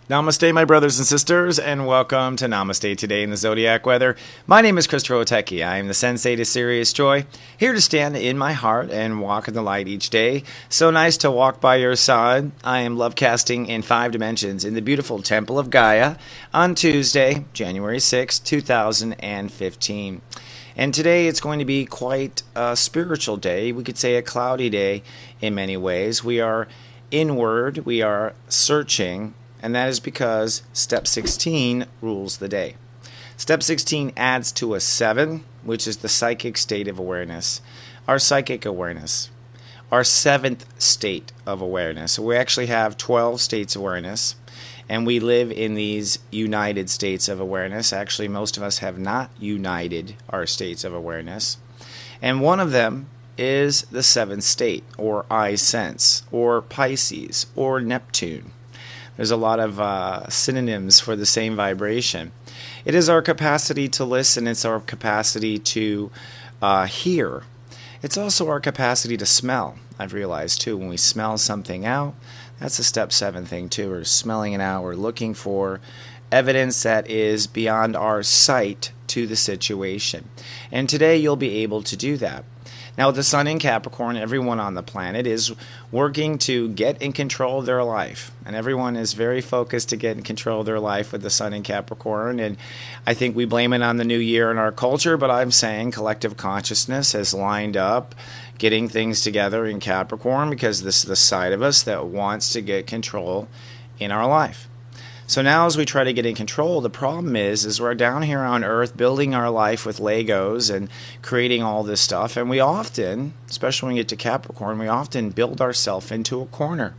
Namaste, my brothers and sisters, and welcome to Namaste Today in the Zodiac Weather. My name is Witecki. I am the sensei to Sirius joy, here to stand in my heart and walk in the light each day. So nice to walk by your side. I am love casting in 5 dimensions in the beautiful Temple of Gaia on Tuesday, January 6, 2015. And today it's going to be quite a spiritual day. We could say a cloudy day in many ways. We are inward, we are searching, and that is because Step 16 rules the day. Step 16 adds to a 7, which is the psychic state of awareness. Our psychic awareness. Our 7th state of awareness. So we actually have 12 states of awareness, and we live in these united states of awareness. Actually, most of us have not united our states of awareness. And one of them is the 7th state, or I sense, or Pisces, or Neptune. There's a lot of synonyms for the same vibration. It is our capacity to listen. It's our capacity to hear. It's also our capacity to smell. I've realized, too, when we smell something out, that's a Step 7 thing, too. We're smelling it out. We're looking for evidence that is beyond our sight to the situation. And today you'll be able to do that. Now, with the sun in Capricorn, everyone on the planet is working to get in control of their life. And everyone is very focused to get in control of their life with the sun in Capricorn. And I think we blame it on the new year in our culture, but I'm saying collective consciousness has lined up getting things together in Capricorn because this is the side of us that wants to get control in our life. So now as we try to get in control, the problem is we're down here on Earth building our life with Legos and creating all this stuff. And we often, especially when we get to Capricorn, we often build ourselves into a corner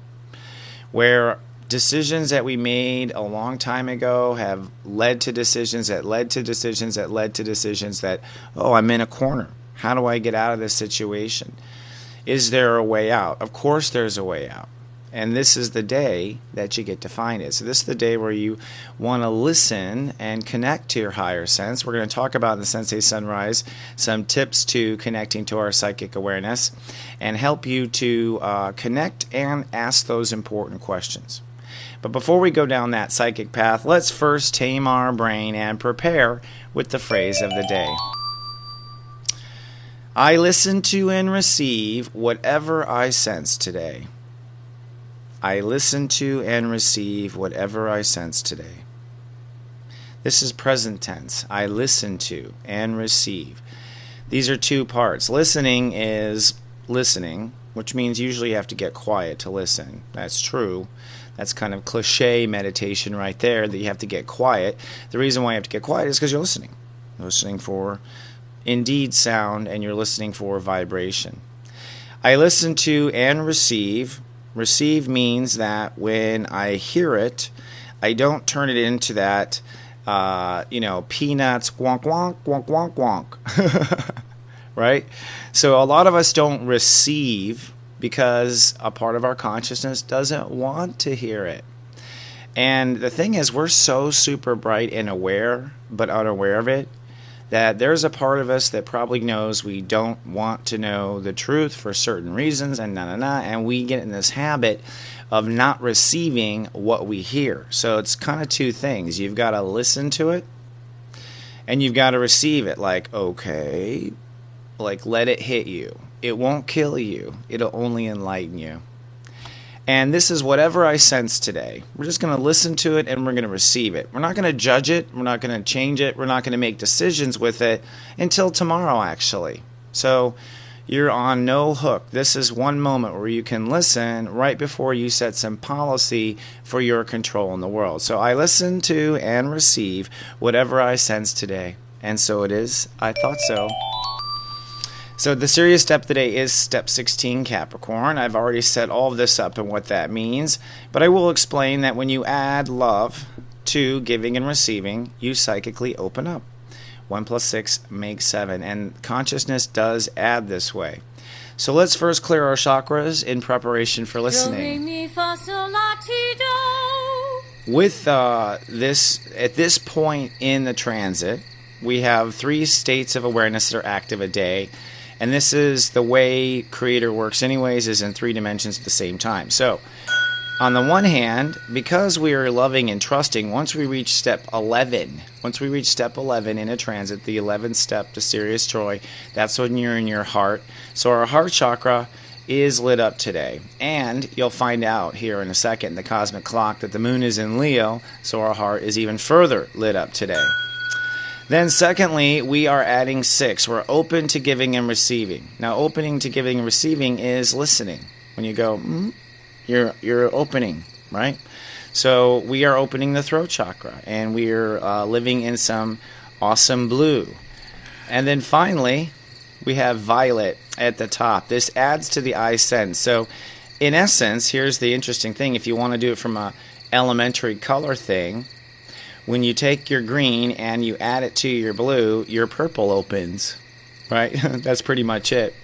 where decisions that we made a long time ago have led to decisions that led to decisions that led to decisions that, oh, I'm in a corner. How do I get out of this situation? Is there a way out? Of course there's a way out. And this is the day that you get to find it. So this is the day where you want to listen and connect to your higher sense. We're going to talk about in the Sensei Sunrise some tips to connecting to our psychic awareness and help you to connect and ask those important questions. But before we go down that psychic path, let's first tame our brain and prepare with the phrase of the day. I listen to and receive whatever I sense today. I listen to and receive whatever I sense today. This is present tense. I listen to and receive. These are 2 parts. Listening is listening, which means usually you have to get quiet to listen. That's true. That's kind of cliche meditation right there, that you have to get quiet. The reason why you have to get quiet is because you're listening. You're listening for indeed sound, and you're listening for vibration. I listen to and receive. Receive means that when I hear it, I don't turn it into that, peanuts, wonk, wonk, wonk, wonk, wonk. Right? So a lot of us don't receive because a part of our consciousness doesn't want to hear it. And the thing is, we're so super bright and aware, but unaware of it, that there's a part of us that probably knows we don't want to know the truth for certain reasons, and and we get in this habit of not receiving what we hear. So it's kind of 2 things. You've got to listen to it, and you've got to receive it. Like, okay, like let it hit you. It won't kill you. It'll only enlighten you. And this is whatever I sense today. We're just going to listen to it and we're going to receive it. We're not going to judge it. We're not going to change it. We're not going to make decisions with it until tomorrow, actually. So you're on no hook. This is one moment where you can listen right before you set some policy for your control in the world. So I listen to and receive whatever I sense today. And so it is. I thought so. So the serious step today is Step 16, Capricorn. I've already set all of this up and what that means, but I will explain that when you add love to giving and receiving, you psychically open up. 1 + 6 makes 7, and consciousness does add this way. So let's first clear our chakras in preparation for listening. With this, at this point in the transit, we have 3 states of awareness that are active a day. And this is the way Creator works anyways, is in 3 dimensions at the same time. So, on the one hand, because we are loving and trusting, once we reach step 11 in a transit, the 11th step to Sirius Troy, that's when you're in your heart. So our heart chakra is lit up today. And you'll find out here in a second, the cosmic clock, that the moon is in Leo, so our heart is even further lit up today. Then secondly, we are adding 6. We're open to giving and receiving. Now, opening to giving and receiving is listening. When you go, you're opening, right? So we are opening the throat chakra, and we are living in some awesome blue. And then finally, we have violet at the top. This adds to the eye sense. So in essence, here's the interesting thing. If you want to do it from a elementary color thing, when you take your green and you add it to your blue, your purple opens, right? That's pretty much it.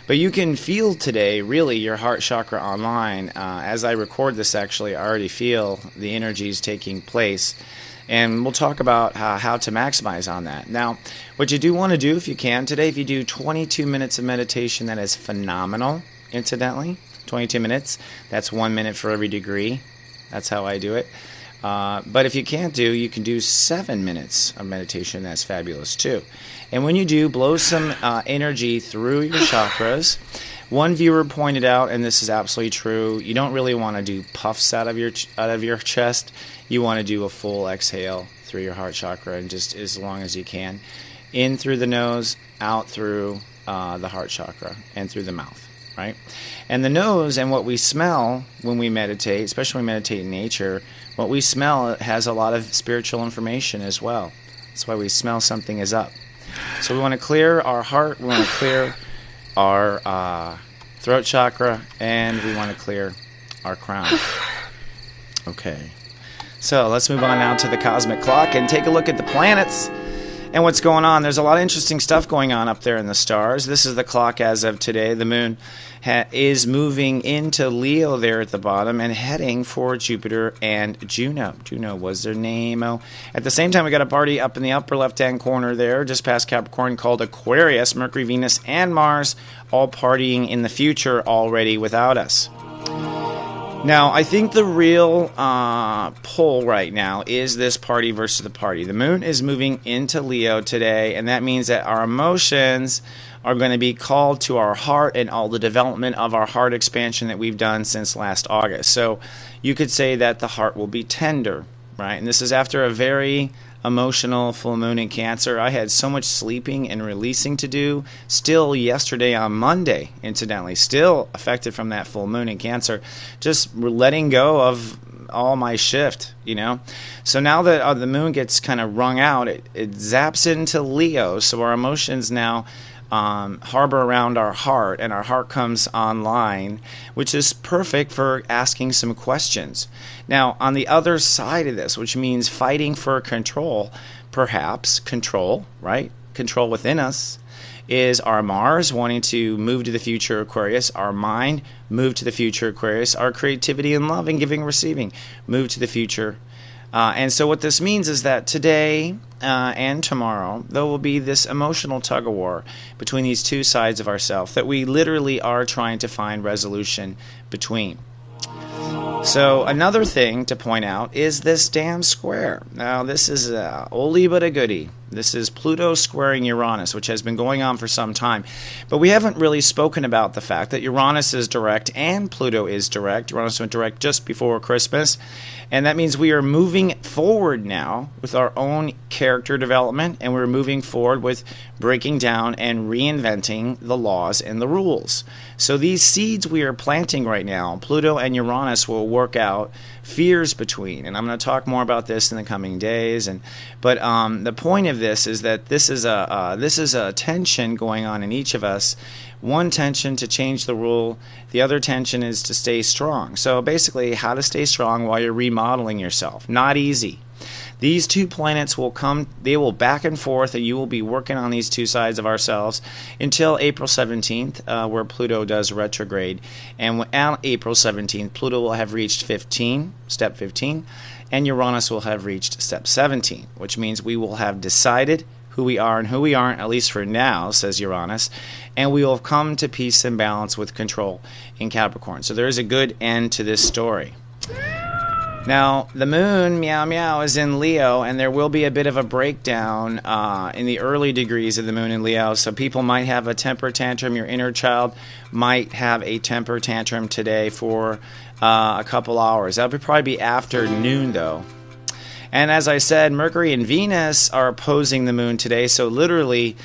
But you can feel today, really, your heart chakra online. As I record this, actually, I already feel the energies taking place. And we'll talk about how to maximize on that. Now, what you do want to do, if you can, today, if you do 22 minutes of meditation, that is phenomenal, incidentally. 22 minutes. That's 1 minute for every degree. That's how I do it. But if you can't do, you can do 7 minutes of meditation. That's fabulous too. And when you do, blow some energy through your chakras. One viewer pointed out, and this is absolutely true, you don't really want to do puffs out of your chest. You want to do a full exhale through your heart chakra, and just as long as you can. In through the nose, out through the heart chakra, and through the mouth. Right? And the nose and what we smell when we meditate, especially when we meditate in nature, what we smell has a lot of spiritual information as well. That's why we smell something is up. So we want to clear our heart, we want to clear our throat chakra, and we want to clear our crown. Okay. So let's move on now to the cosmic clock and take a look at the planets and what's going on. There's a lot of interesting stuff going on up there in the stars. This is the clock as of today. The moon is moving into Leo there at the bottom and heading for Jupiter and Juno. Juno was their name. At the same time, we got a party up in the upper left-hand corner there, just past Capricorn, called Aquarius. Mercury, Venus, and Mars all partying in the future already without us. Now, I think the real pull right now is this party versus the party. The moon is moving into Leo today, and that means that our emotions are going to be called to our heart and all the development of our heart expansion that we've done since last August. So you could say that the heart will be tender, right? And this is after a very emotional full moon in Cancer. I had so much sleeping and releasing to do still yesterday on Monday, incidentally, still affected from that full moon in Cancer, just letting go of all my shift, you know. So now that the moon gets kind of wrung out, it zaps into Leo, so our emotions now harbor around our heart, and our heart comes online, which is perfect for asking some questions. Now, on the other side of this, which means fighting for control, perhaps control, right? Control within us, is our Mars wanting to move to the future Aquarius, our mind move to the future Aquarius, our creativity and love and giving and receiving move to the future. And so what this means is that today and tomorrow, there will be this emotional tug-of-war between these two sides of ourselves that we literally are trying to find resolution between. So another thing to point out is this damn square. Now, this is a oldie but a goodie. This is Pluto squaring Uranus, which has been going on for some time. But we haven't really spoken about the fact that Uranus is direct and Pluto is direct. Uranus went direct just before Christmas. And that means we are moving forward now with our own character development, and we're moving forward with breaking down and reinventing the laws and the rules. So these seeds we are planting right now, Pluto and Uranus will work out fears between, and I'm going to talk more about this in the coming days. But the point of this is that this is a tension going on in each of us. One tension to change the rule, the other tension is to stay strong. So basically, how to stay strong while you're remodeling yourself. Not easy. These two planets will come, they will back and forth, and you will be working on these two sides of ourselves until April 17th, where Pluto does retrograde. And on April 17th, Pluto will have reached 15, step 15, and Uranus will have reached step 17, which means we will have decided who we are and who we aren't, at least for now, says Uranus, and we will have come to peace and balance with control in Capricorn. So there is a good end to this story. Now, the moon, meow meow, is in Leo, and there will be a bit of a breakdown in the early degrees of the moon in Leo. So people might have a temper tantrum. Your inner child might have a temper tantrum today for a couple hours. That'll probably be after noon, though. And as I said, Mercury and Venus are opposing the moon today. So literally,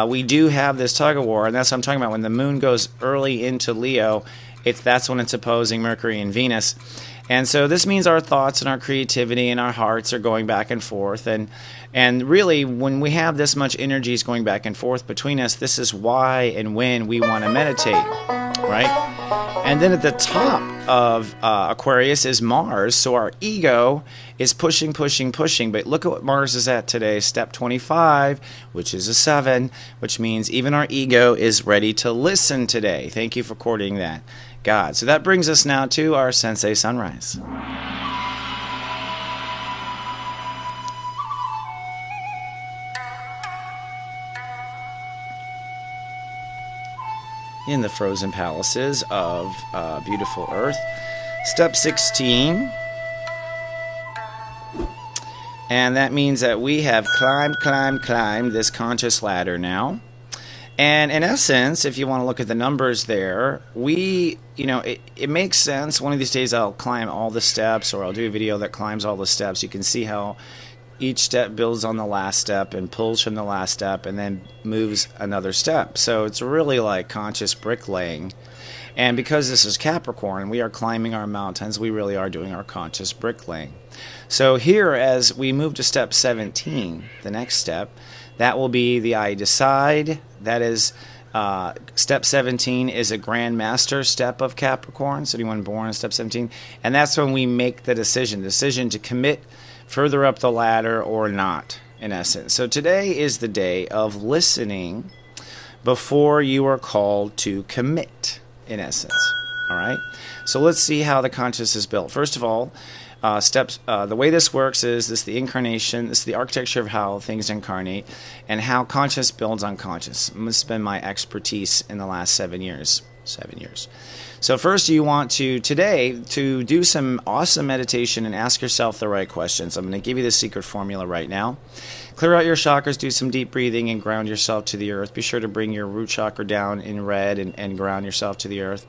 we do have this tug of war, and that's what I'm talking about. When the moon goes early into Leo, that's when it's opposing Mercury and Venus. And so this means our thoughts and our creativity and our hearts are going back and forth. And really, when we have this much energies going back and forth between us, this is why and when we want to meditate, right? And then at the top of Aquarius is Mars. So our ego is pushing. But look at what Mars is at today, step 25, which is a 7, which means even our ego is ready to listen today. Thank you for coordinating that, God. So that brings us now to our Sensei Sunrise. In the frozen palaces of beautiful Earth. Step 16. And that means that we have climbed this conscious ladder now. And in essence, if you want to look at the numbers there, it makes sense. One of these days I'll climb all the steps, or I'll do a video that climbs all the steps. You can see how each step builds on the last step and pulls from the last step and then moves another step. So it's really like conscious bricklaying. And because this is Capricorn, we are climbing our mountains. We really are doing our conscious bricklaying. So here, as we move to step 17, the next step, that will be the I decide. That is, step 17 is a Grand Master step of Capricorn. So anyone born in step 17. And that's when we make the decision to commit further up the ladder or not, in essence. So today is the day of listening before you are called to commit, in essence. All right? So let's see how the conscious is built. First of all, the way this works is the incarnation. This is the architecture of how things incarnate and how conscious builds on conscious. This has been my expertise in the last 7 years. 7 years. So first you want to do some awesome meditation and ask yourself the right questions. I'm going to give you the secret formula right now. Clear out your chakras, do some deep breathing, and ground yourself to the earth. Be sure to bring your root chakra down in red and ground yourself to the earth.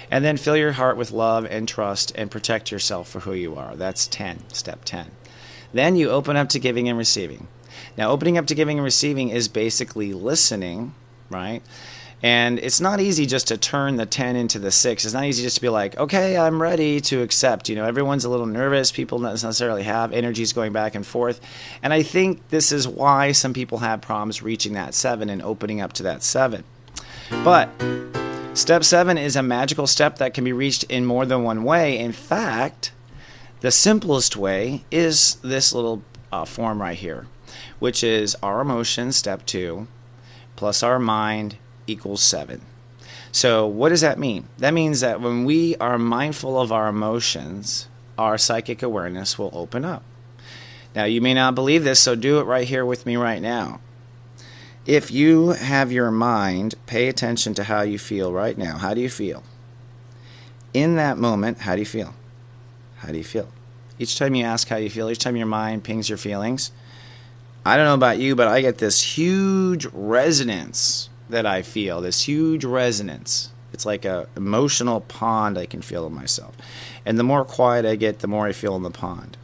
And then fill your heart with love and trust and protect yourself for who you are. That's 10, step 10. Then you open up to giving and receiving. Now, opening up to giving and receiving is basically listening, right? And it's not easy just to turn the 10 into the 6. It's not easy just to be like, okay, I'm ready to accept. Everyone's a little nervous. People don't necessarily have energies going back and forth. And I think this is why some people have problems reaching that 7 and opening up to that 7. But step 7 is a magical step that can be reached in more than one way. In fact, the simplest way is this little form right here, which is our emotions, step 2, plus our mind equals 7. So what does that mean? That means that when we are mindful of our emotions, our psychic awareness will open up. Now, you may not believe this, so do it right here with me right now. If you have your mind, pay attention to how you feel right now. How do you feel? In that moment, how do you feel? How do you feel? Each time you ask how you feel, each time your mind pings your feelings, I don't know about you, but I get this huge resonance that I feel, this huge resonance. It's like an emotional pond I can feel in myself. And the more quiet I get, the more I feel in the pond.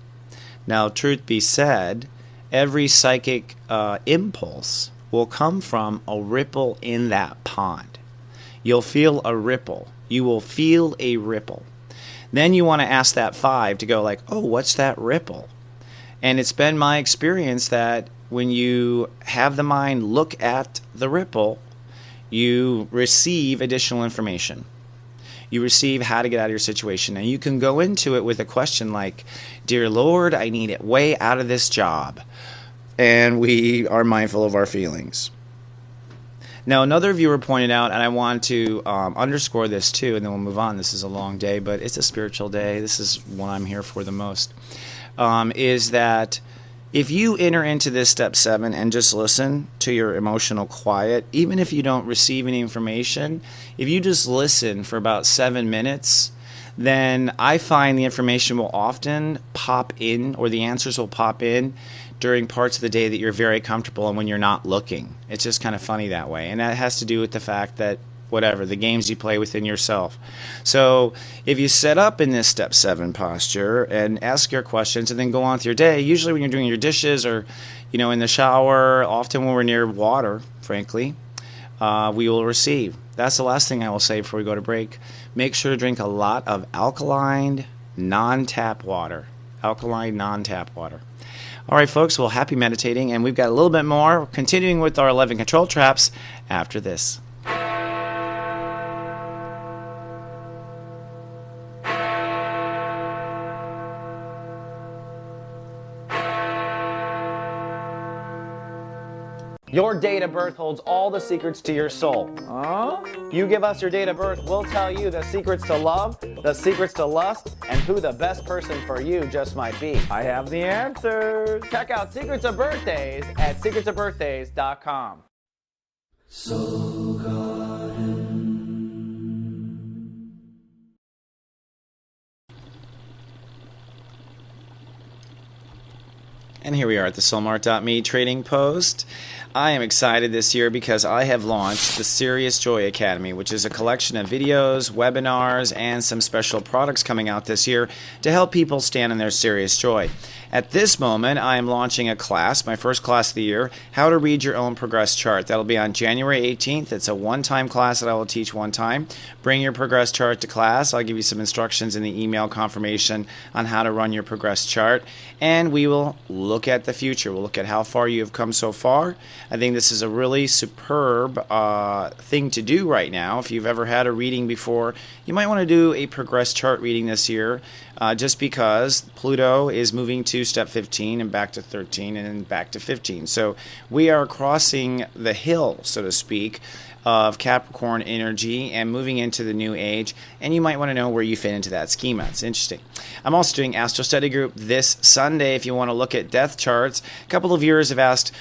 Now, truth be said, every psychic impulse will come from a ripple in that pond. You'll feel a ripple. You will feel a ripple. Then you want to ask that 5 to go like, oh, what's that ripple? And it's been my experience that when you have the mind look at the ripple, you receive additional information. you receive how to get out of your situation. Now you can go into it with a question like, "Dear Lord, I need it way out of this job." And we are mindful of our feelings. Now, another viewer pointed out, and I want to underscore this too, and then we'll move on. This is a long day, but it's a spiritual day. This is what I'm here for the most, is that if you enter into this step 7 and just listen to your emotional quiet, even if you don't receive any information, if you just listen for about 7 minutes, then I find the information will often pop in, or the answers will pop in during parts of the day that you're very comfortable and when you're not looking. It's just kind of funny that way. And that has to do with the fact that the games you play within yourself. So if you set up in this step 7 posture and ask your questions and then go on with your day, usually when you're doing your dishes or in the shower, often when we're near water, frankly, we will receive. That's the last thing I will say before we go to break. Make sure to drink a lot of alkaline, non-tap water. Alkaline, non-tap water. All right, folks, well, happy meditating, and we've got a little bit more, continuing with our 11 control traps after this. Your date of birth holds all the secrets to your soul. You give us your date of birth, we'll tell you the secrets to love, the secrets to lust, and who the best person for you just might be. I have the answers. Check out Secrets of Birthdays at secretsofbirthdays.com. And here we are at the soulmart.me trading post. I am excited this year because I have launched the Sirius Joy Academy, which is a collection of videos, webinars, and some special products coming out this year to help people stand in their serious joy. At this moment, I am launching a class, my first class of the year, How to Read Your Own Progress Chart. That'll be on January 18th. It's a one-time class that I will teach one time. Bring your progress chart to class. I'll give you some instructions in the email confirmation on how to run your progress chart. And we will look at the future. We'll look at how far you have come so far. I think this is a really superb thing to do right now. If you've ever had a reading before, you might want to do a progress chart reading this year, just because Pluto is moving to step 15 and back to 13 and then back to 15. So we are crossing the hill, so to speak, of Capricorn energy and moving into the new age, and you might want to know where you fit into that schema. It's interesting. I'm also doing Astro Study Group this Sunday if you want to look at death charts. A couple of viewers have asked,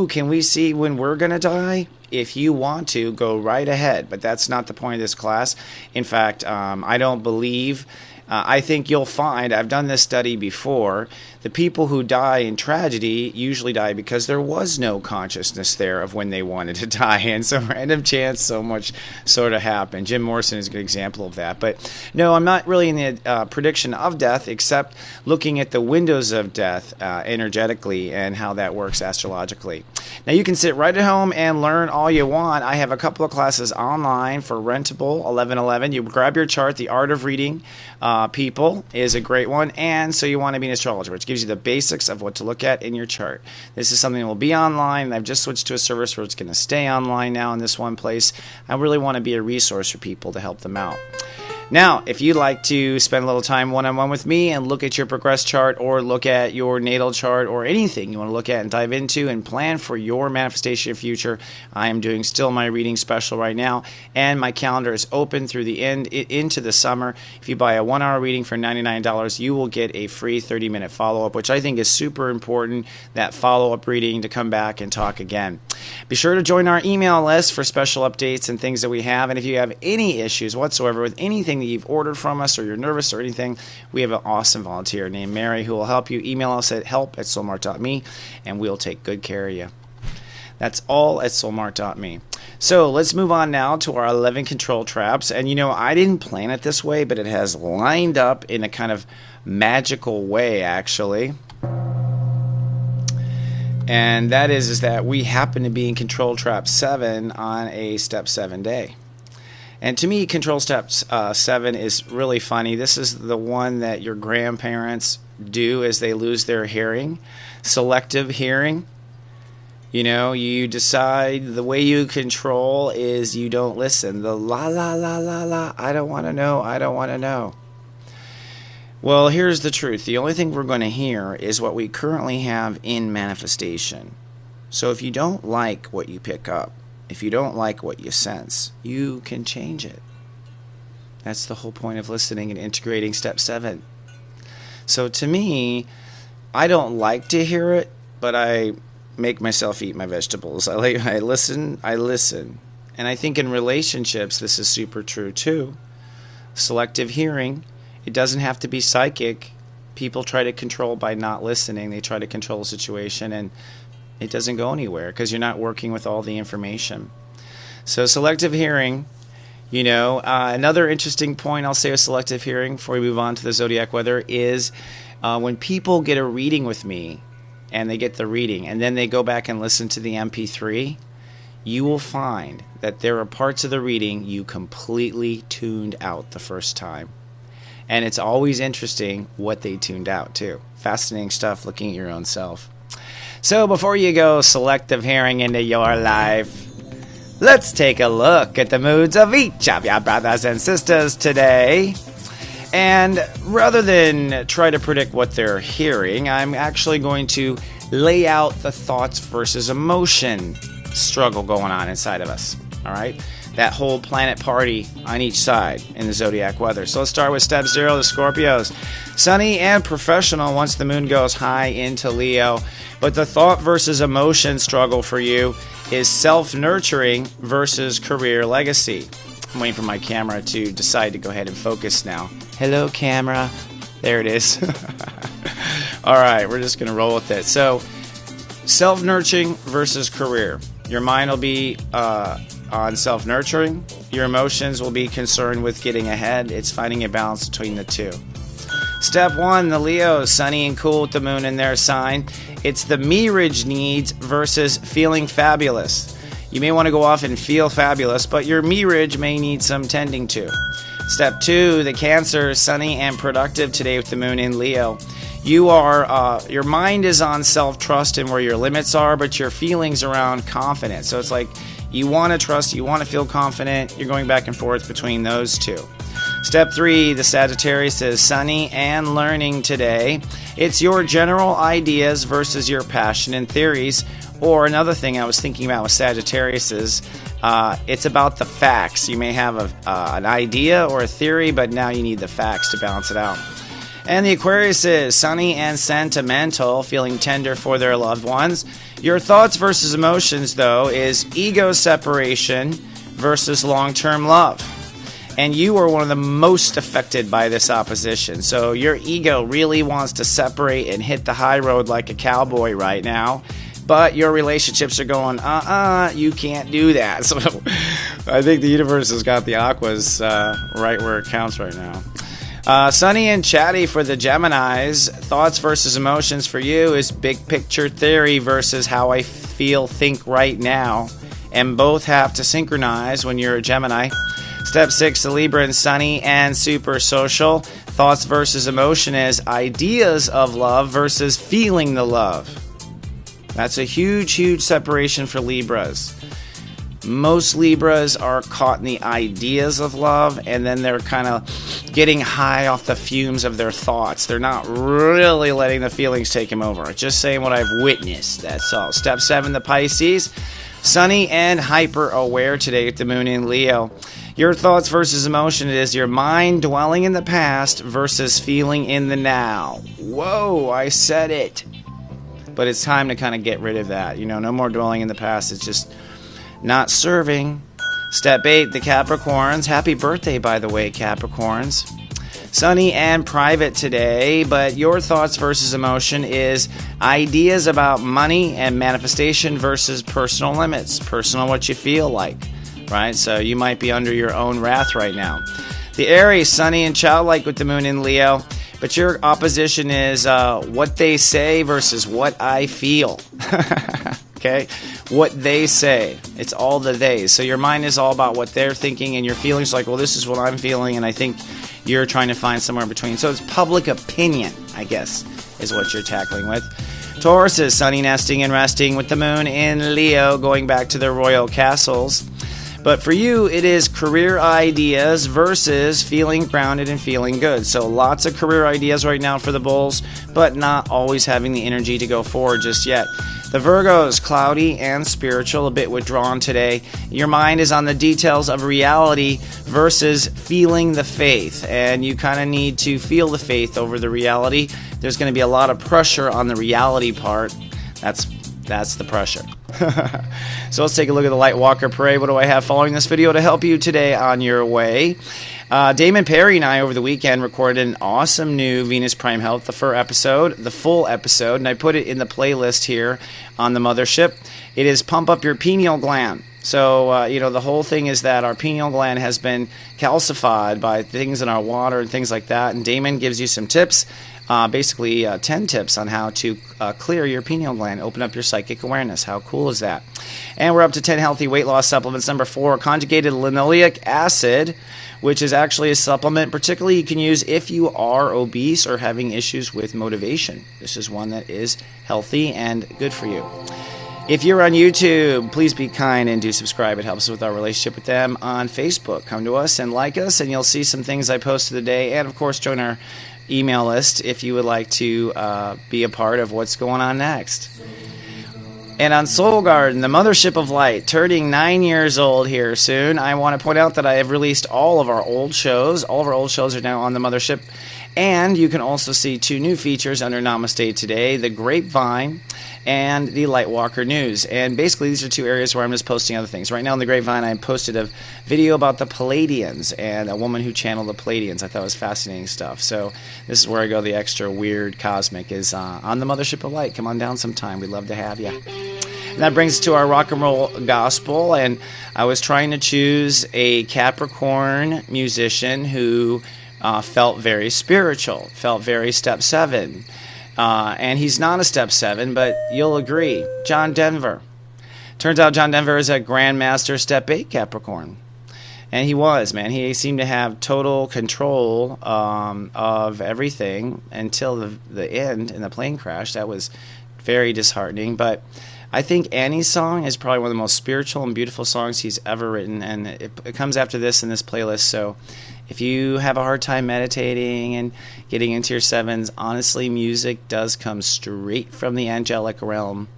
can we see when we're going to die? If you want to, go right ahead, but that's not the point of this class. In fact, I don't believe... I think you'll find, I've done this study before, the people who die in tragedy usually die because there was no consciousness there of when they wanted to die, and some random chance so much sort of happened. Jim Morrison is a good example of that. But no, I'm not really in the prediction of death, except looking at the windows of death energetically and how that works astrologically. Now you can sit right at home and learn all you want. I have a couple of classes online for rentable, 1111. You grab your chart, The Art of Reading People is a great one, and So You Want to Be an Astrologer, which gives you the basics of what to look at in your chart. This is something that will be online, and I've just switched to a service where it's going to stay online now in this one place. I really want to be a resource for people to help them out. Now, if you'd like to spend a little time one-on-one with me and look at your progress chart or look at your natal chart or anything you want to look at and dive into and plan for your manifestation future, I am doing still my reading special right now, and my calendar is open through the end into the summer. If you buy a 1-hour reading for $99, you will get a free 30-minute follow-up, which I think is super important, that follow-up reading to come back and talk again. Be sure to join our email list for special updates and things that we have, and if you have any issues whatsoever with anything that you've ordered from us or you're nervous or anything, we have an awesome volunteer named Mary who will help you. Email us at help@soulmart.me and we'll take good care of you. That's all at soulmart.me. So let's move on now to our 11 control traps. And I didn't plan it this way, but it has lined up in a kind of magical way, actually. And that is that we happen to be in control trap 7 on a step 7 day. And to me, control step 7 is really funny. This is the one that your grandparents do as they lose their hearing, selective hearing. You decide the way you control is you don't listen. The la la la la la, I don't want to know, I don't want to know. Well, here's the truth. The only thing we're going to hear is what we currently have in manifestation. So if you don't like what you pick up, if you don't like what you sense, you can change it. That's the whole point of listening and integrating Step 7. So to me, I don't like to hear it, but I make myself eat my vegetables. I listen. And I think in relationships, this is super true too. Selective hearing, it doesn't have to be psychic. People try to control by not listening. They try to control a situation, and it doesn't go anywhere because you're not working with all the information. So selective hearing, another interesting point I'll say with selective hearing before we move on to the zodiac weather is when people get a reading with me, and they get the reading, and then they go back and listen to the MP3, you will find that there are parts of the reading you completely tuned out the first time. And it's always interesting what they tuned out, too. Fascinating stuff looking at your own self. So before you go selective hearing into your life, let's take a look at the moods of each of your brothers and sisters today. And rather than try to predict what they're hearing, I'm actually going to lay out the thoughts versus emotion struggle going on inside of us. All right? That whole planet party on each side in the zodiac weather. So let's start with step 0, the Scorpios. Sunny and professional once the moon goes high into Leo. But the thought versus emotion struggle for you is self-nurturing versus career legacy. I'm waiting for my camera to decide to go ahead and focus now. Hello, camera. There it is. All right, we're just going to roll with it. So, self-nurturing versus career. Your mind will be on self-nurturing. Your emotions will be concerned with getting ahead. It's finding a balance between the two. Step 1, the Leos, sunny and cool with the moon in their sign. It's the mirage needs versus feeling fabulous. You may want to go off and feel fabulous, but your mirage may need some tending to. Step 2, the Cancer, sunny and productive today with the moon in Leo. Your mind is on self-trust and where your limits are, but your feelings around confidence. So it's like you want to trust, you want to feel confident. You're going back and forth between those two. Step 3, the Sagittarius is sunny and learning today. It's your general ideas versus your passion and theories. Or another thing I was thinking about with Sagittarius is it's about the facts. You may have an idea or a theory, but now you need the facts to balance it out. And the Aquarius is sunny and sentimental, feeling tender for their loved ones. Your thoughts versus emotions, though, is ego separation versus long-term love. And you are one of the most affected by this opposition. So your ego really wants to separate and hit the high road like a cowboy right now. But your relationships are going, you can't do that. So I think the universe has got the Aquas right where it counts right now. Sunny and chatty for the Geminis. Thoughts versus emotions for you is big picture theory versus how I think right now. And both have to synchronize when you're a Gemini. Step 6, the Libra and sunny and super social. Thoughts versus emotion is ideas of love versus feeling the love. That's a huge, huge separation for Libras. Most Libras are caught in the ideas of love, and then they're kind of getting high off the fumes of their thoughts. They're not really letting the feelings take them over. Just saying what I've witnessed, that's all. Step 7, the Pisces. Sunny and hyper-aware today with the moon in Leo. Your thoughts versus emotion is your mind dwelling in the past versus feeling in the now. Whoa, I said it. But it's time to kind of get rid of that. No more dwelling in the past. It's just not serving. Step 8, the Capricorns. Happy birthday, by the way, Capricorns. Sunny and private today, but your thoughts versus emotion is ideas about money and manifestation versus personal limits. Personal what you feel like, right? So you might be under your own wrath right now. The Aries, sunny and childlike with the moon in Leo. But your opposition is what they say versus what I feel. Okay? What they say. It's all the theys. So your mind is all about what they're thinking, and your feelings like, well, this is what I'm feeling, and I think you're trying to find somewhere in between. So it's public opinion, I guess, is what you're tackling with. Taurus is sunny, nesting, and resting with the moon in Leo, going back to their royal castles. But for you, it is career ideas versus feeling grounded and feeling good. So lots of career ideas right now for the Bulls, but not always having the energy to go forward just yet. The Virgos, cloudy and spiritual, a bit withdrawn today. Your mind is on the details of reality versus feeling the faith. And you kind of need to feel the faith over the reality. There's going to be a lot of pressure on the reality part. That's the pressure. So let's take a look at the Light Walker Parade. What do I have following this video to help you today on your way? Damon Perry and I over the weekend recorded an awesome new Venus Prime Health, the full episode, and I put it in the playlist here on the mothership. It is Pump Up Your Pineal Gland. So, the whole thing is that our pineal gland has been calcified by things in our water and things like that, and Damon gives you some tips. Basically 10 tips on how to clear your pineal gland, open up your psychic awareness. How cool is that? And we're up to 10 healthy weight loss supplements. Number 4, conjugated linoleic acid, which is actually a supplement particularly you can use if you are obese or having issues with motivation. This is one that is healthy and good for you. If you're on YouTube, please be kind and do subscribe. It helps with our relationship with them. On Facebook, come to us and like us, and you'll see some things I posted today. And, of course, join our email list if you would like to be a part of what's going on next. And on Soul Garden, the Mothership of Light, turning 9 years old here soon, I want to point out that I have released all of our old shows. All of our old shows are now on the Mothership. And you can also see 2 new features under Namaste today, the Grapevine and the Lightwalker News. And basically these are 2 areas where I'm just posting other things. Right now in the Grapevine I posted a video about the Palladians and a woman who channeled the Palladians. I thought it was fascinating stuff. So this is where I go the extra weird cosmic is on the Mothership of Light. Come on down sometime. We'd love to have you. And that brings us to our rock and roll gospel. And I was trying to choose a Capricorn musician who felt very spiritual, felt very Step 7. And he's not a Step 7, but you'll agree. John Denver. Turns out John Denver is a Grandmaster Step 8 Capricorn. And he was, man. He seemed to have total control of everything until the end in the plane crash. That was very disheartening. But I think Annie's song is probably one of the most spiritual and beautiful songs he's ever written. And it comes after this in this playlist. So if you have a hard time meditating and getting into your 7s, honestly, music does come straight from the angelic realm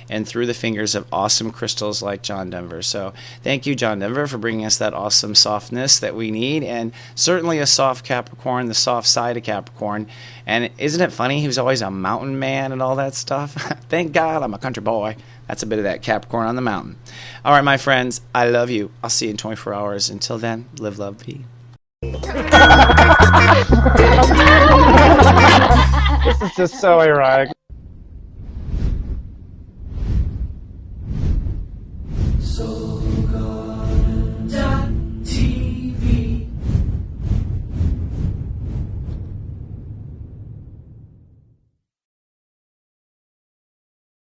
and through the fingers of awesome crystals like John Denver. So thank you, John Denver, for bringing us that awesome softness that we need, and certainly a soft Capricorn, the soft side of Capricorn. And isn't it funny? He was always a mountain man and all that stuff. Thank God I'm a country boy. That's a bit of that Capricorn on the mountain. All right, my friends, I love you. I'll see you in 24 hours. Until then, live, love, peace. This is just so ironic.